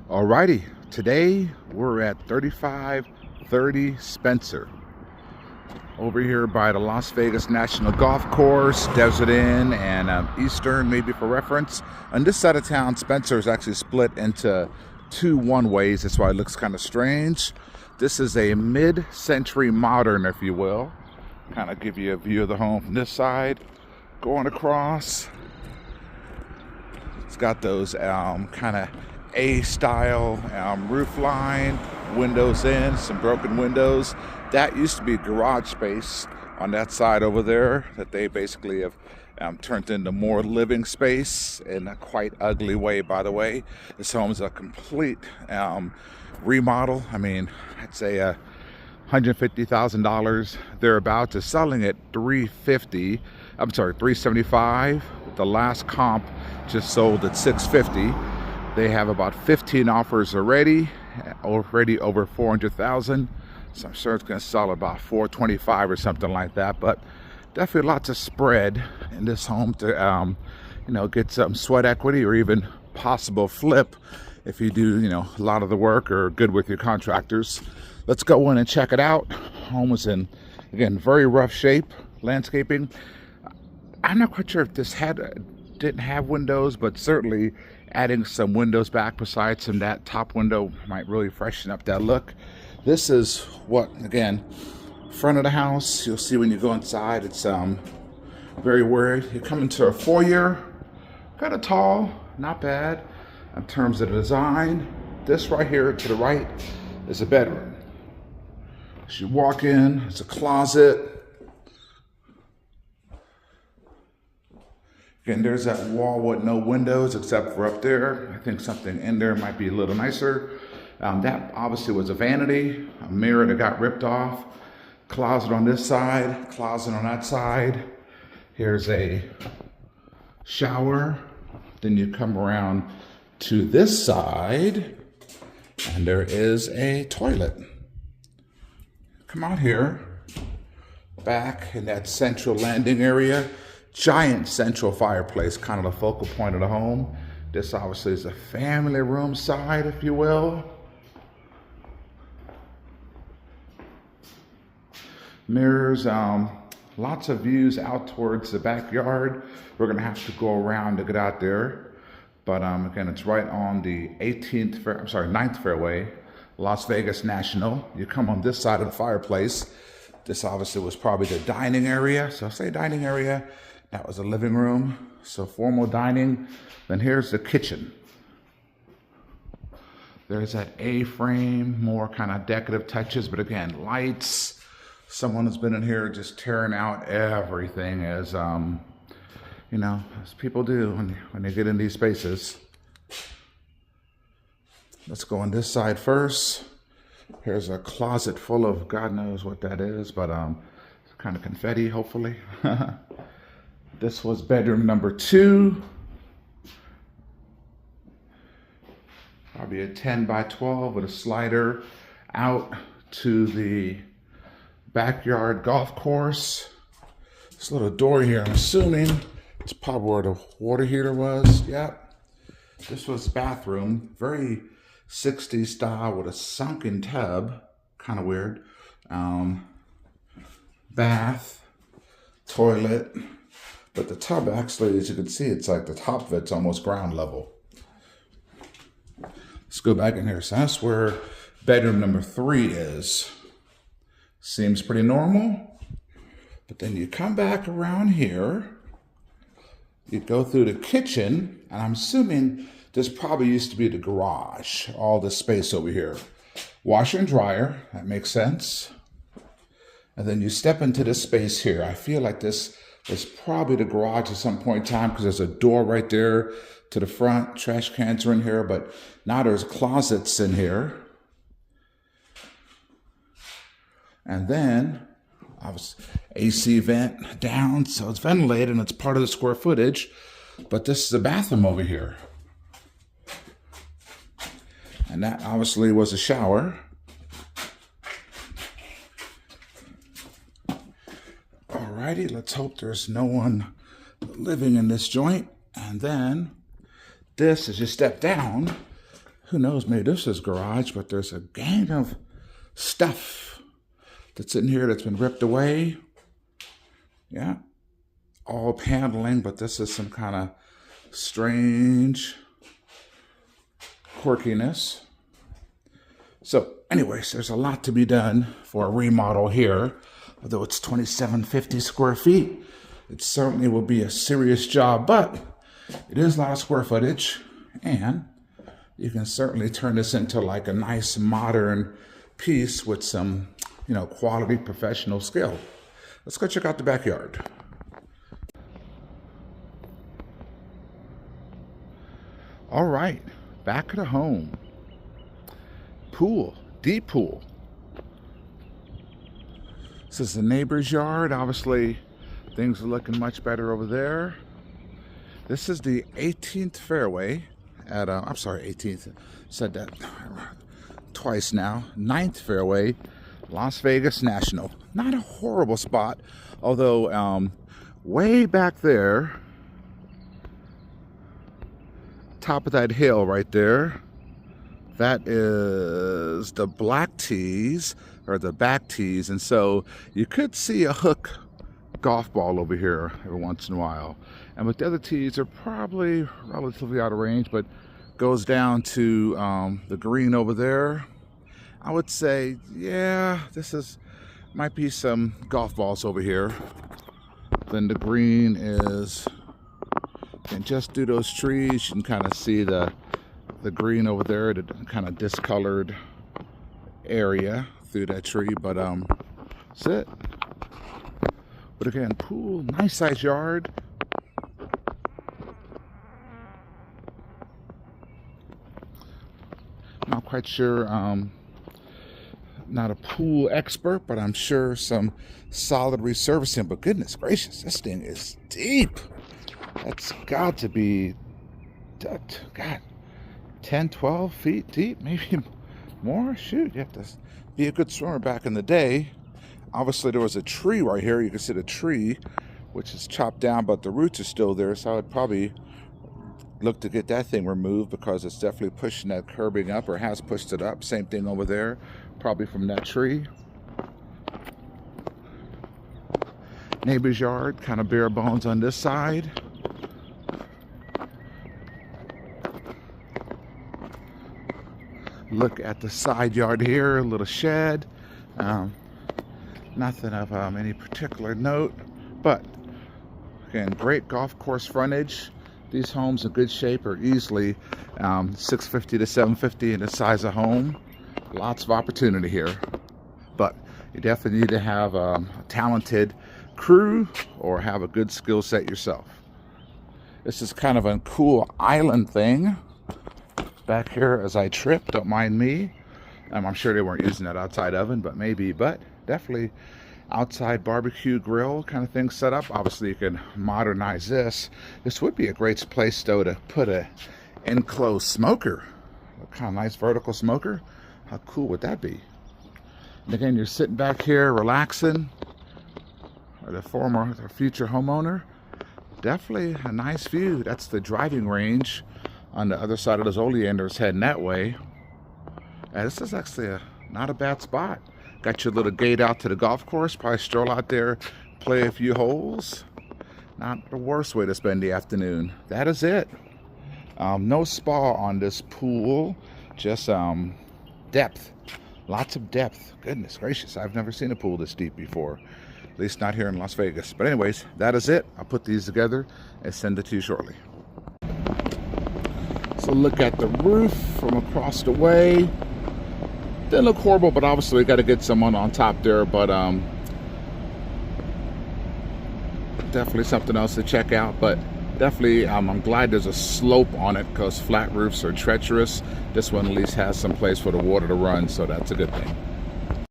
Alrighty, today we're at 3530 Spencer. Over here by the Las Vegas National Golf Course, Desert Inn, and Eastern, maybe for reference. On this side of town, Spencer is actually split into two one-ways. That's why it looks kind of strange. This is a mid-century modern, if you will. Kind of give you a view of the home from this side. Going across, it's got those kind of A-style roof line, windows in, some broken windows. That used to be garage space on that side over there that they basically have turned into more living space in a quite ugly way, by the way. This home's a complete remodel. I mean, I'd say $150,000 thereabouts. Is selling at $375. The last comp just sold at $650. They have about 15 offers already over 400,000. So I'm sure it's going to sell about 425 or something like that. But definitely lots of spread in this home to get some sweat equity or even possible flip if you do a lot of the work or good with your contractors. Let's go in and check it out. Home is in, again, very rough shape. Landscaping. I'm not quite sure if this didn't have windows, but certainly adding some windows back besides from that top window might really freshen up that look. This is what, again, front of the house. You'll see when you go inside, it's very weird. You come into a foyer, kind of tall, not bad in terms of the design. This right here to the right is a bedroom. As you walk in, it's a closet. Again, there's that wall with no windows except for up there. I think something in there might be a little nicer. That obviously was a vanity, a mirror that got ripped off. Closet on this side, closet on that side. Here's a shower. Then you come around to this side, and there is a toilet. Come out here, back in that central landing area. Giant central fireplace, kind of the focal point of the home. This obviously is a family room side, if you will. Mirrors, lots of views out towards the backyard. We're gonna have to go around to get out there. But again, it's right on the 9th fairway, Las Vegas National. You come on this side of the fireplace. This obviously was probably the dining area. So say dining area. That was a living room, so formal dining. Then here's the kitchen. There's that A-frame, more kind of decorative touches, but again, lights. Someone has been in here just tearing out everything as, as people do when they get in these spaces. Let's go on this side first. Here's a closet full of God knows what that is, but kind of confetti, hopefully. This was bedroom number 2. Probably a 10 by 12 with a slider out to the backyard golf course. This little door here, I'm assuming it's probably where the water heater was. Yep. This was bathroom, very 60s style with a sunken tub. Kind of weird. Bath, toilet. But the tub, actually, as you can see, it's like the top of it's almost ground level. Let's go back in here. So that's where bedroom number 3 is. Seems pretty normal. But then you come back around here. You go through the kitchen. And I'm assuming this probably used to be the garage. All this space over here. Washer and dryer. That makes sense. And then you step into this space here. I feel like this was probably the garage at some point in time because there's a door right there to the front. Trash cans are in here, but now there's closets in here. And then AC vent down, so it's ventilated and it's part of the square footage. But this is the bathroom over here. And that obviously was a shower. Alrighty, let's hope there's no one living in this joint. And then this, as you step down, Who knows, maybe this is garage, but there's a gang of stuff that's in here that's been ripped away. Yeah, all paneling, but this is some kind of strange quirkiness. So anyways, there's a lot to be done for a remodel here. Although it's 2,750 square feet, it certainly will be a serious job, but it is a lot of square footage, and you can certainly turn this into like a nice modern piece with some, quality professional skill. Let's go check out the backyard. All right, back at the home. Pool, deep pool. This is the neighbor's yard. Obviously, things are looking much better over there. This is the 18th fairway at, I'm sorry, 18th, said that twice now. 9th fairway, Las Vegas National. Not a horrible spot, although way back there, top of that hill right there, that is the black tees, or the back tees, and so you could see a hook golf ball over here every once in a while. And with the other tees are probably relatively out of range, but goes down to the green over there. I would say, yeah, might be some golf balls over here. Then the green is, and just through those trees, you can kind of see the green over there, the kind of discolored area through that tree, but that's it. But again, pool, nice size yard. Not quite sure, not a pool expert, but I'm sure some solid resurfacing. But goodness gracious, this thing is deep. That's got to be, God, 10, 12 feet deep, maybe more. Shoot, you have to be a good swimmer back in the day. Obviously, there was a tree right here. You can see the tree, which is chopped down, but the roots are still there. So I would probably look to get that thing removed because it's definitely pushing that curbing up, or has pushed it up. Same thing over there, probably from that tree. Neighbor's yard, kind of bare bones on this side. Look at the side yard here, a little shed. Nothing of any particular note, but again, great golf course frontage. These homes in good shape are easily 650 to 750 in the size of home. Lots of opportunity here, but you definitely need to have a talented crew or have a good skill set yourself. This is kind of a cool island thing back here as I trip. Don't mind me. I'm sure they weren't using that outside oven, but maybe. But definitely outside barbecue grill kind of thing set up. Obviously, you can modernize this. This would be a great place, though, to put a enclosed smoker. A kind of nice vertical smoker. How cool would that be? And again, you're sitting back here relaxing. Or the future homeowner. Definitely a nice view. That's the driving range on the other side of those oleanders heading that way. And this is actually not a bad spot. Got your little gate out to the golf course. Probably stroll out there, play a few holes. Not the worst way to spend the afternoon. That is it. No spa on this pool. Just depth. Lots of depth. Goodness gracious, I've never seen a pool this deep before. At least not here in Las Vegas. But anyways, that is it. I'll put these together and send it to you shortly. So look at the roof from across the way. Didn't look horrible, but obviously we got to get someone on top there. But definitely something else to check out. But definitely, I'm glad there's a slope on it because flat roofs are treacherous. This one at least has some place for the water to run, so that's a good thing.